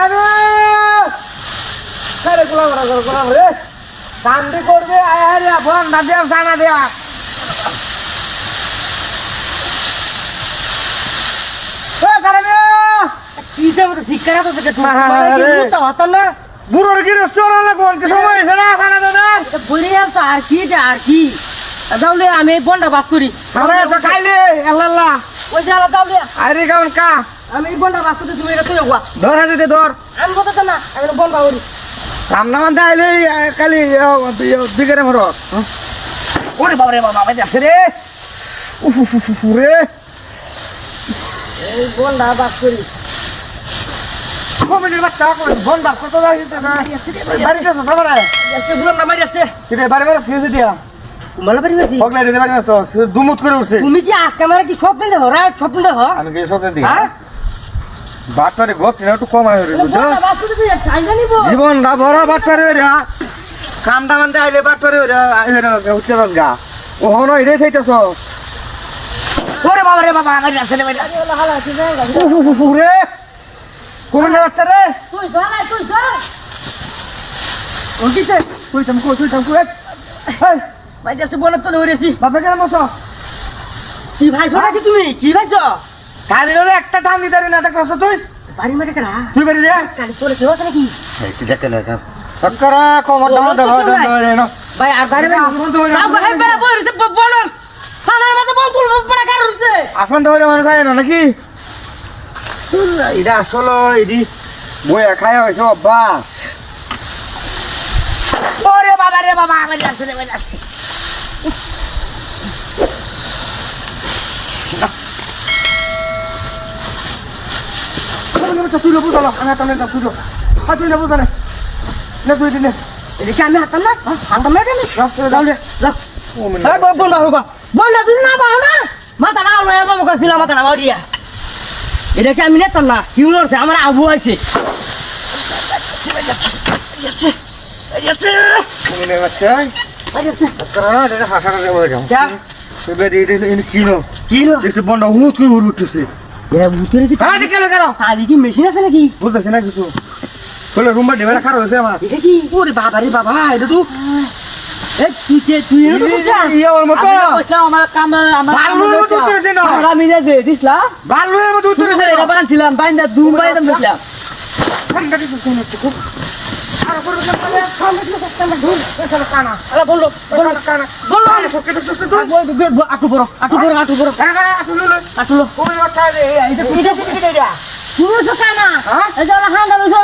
খারাপ আরে গোলাম রে কামটি করবে আয় রে ফোন না দেও জানা দেয়া ও খারাপ কি যাব শিক্ষা তো থেকে তো হতো না বুড়োর কি রেস্টুরেন্ট লাগবে কি সময় হইছে না জানা দাদা বলি আর কি দাউলে আমি বন্ডা বাস করি আরে তো খাইলে আল্লাহ ওই যে আলাদা দাউলে আরে কাউন কা আমি বন্ডা বাস করি তুমি এটা তুই হওয়া ধর হাতে ধর আমি কথা না আমি বন্ডা করি কামনা মান দাইলে কালি বিগরে মর ওরে বাবা রে বাবা যাচ্ছে রে উফ রে এই বন্ডা বাস করি কমিটির বাচ্চা করে ফোন বাস করতে যাইতে না বাড়িতে তো সবার আছে বুলাম না মারি আছে কিরে বাড়ি বাড়ি ফিরে দিয়া মালা বাড়ি গেছি পগলা দিতে পারি না দুমুত করে উঠছে তুমি কি আজকে আমার কি স্বপ্ন দেখো রাত স্বপ্ন দেখো আমি কি সব দিই হ্যাঁ বাটপারে গপটি না একটু কম হয় রে বুঝছো বন্ডা বাস করতে তুই চাইনা নিব জীবন না বড় বাটপারে রে কাম দাম দে আইলে বাটপারে রে উঠছে গা ওহনো এটাই চাইতেছ ওরে বাবা রে বাবা আমার আছে রে হালা আছে উফ রে কোন বাচ্চা রে তুই যা তুই যা ওকিছে তুই থামকো এই ভাই যাচ্ছে বলে তো হইরেছি বাবা কেন মশো কি ভাইছো নাকি তুমি কি ভাইছো কালি রে একটা টান দিতে না দেখছ তুই বাড়ি মারে কেডা তুই বাড়ি রে কালি তোরে কেউ আছে নাকি এই দেখে না সরকারা কমর দাম ধরে না ভাই আর বাড়ি যাও ভাই বেড়া বইরেছে বলন সালার মধ্যে বল তুল বড় কার হইছে আসমান ধরে মানে যায় না নাকি এটা আসলে এডি বইয়া খায়া হইছে অভ্যাস ওরে বাবা রে বাবা আমার যাচ্ছে রে যাচ্ছে তুই লোক বুঝালো আমি হাতাম না তুই তুই না বুঝালে না তুই দিনে এদিকে আমি হাতাম না হাতাম না কেন যাও রে যাও হ্যাঁ বল না হোগা বল না তুই না বাও না মাথা না আলো এবার মুখ ছিল মাথা না বাউরিয়া এটা কি আমি নেতাম না কি হচ্ছে আমার আবু আছে তুমি বাচ্চা আচ্ছা করোনা এটা হাসাটা দেবো যাও যা তুই বেরি এটা কিনো কিলো এসে বন্ধ হুত করে উঠতেছে এরা বুঝতে কি আরে কেন আদি কি মেশিন আছে নাকি বুঝতেছ না কিছু বলে রুমবার ডেবেলা খারাপ হয়েছে আমার এটা কি ওরে বাবা রে বাবা এটা তো তুই এর ইয়ে ওর মতো আমার কাম আমার ভালোর মতো উত্তরেছে না আমি দে দিছলা ভালোর মতো উত্তরেছে এটা বানাচ্ছিলাম বাইন্দা দুম বাইন্দা দিছিলাম ঠান্ডা কিছু শুনে তো খুব আর করবে না ঠান্ডা কিছু কাস্টমার ঢুল এসব কানা আরে বললো বলো কানা বললো আরে সকে তো তো আটু বড় কানা কানা শুনুন আটুলো কোন কথা রে এটা তুমি তো কানা হ্যাঁ এই যে হাঙ্গা লইছো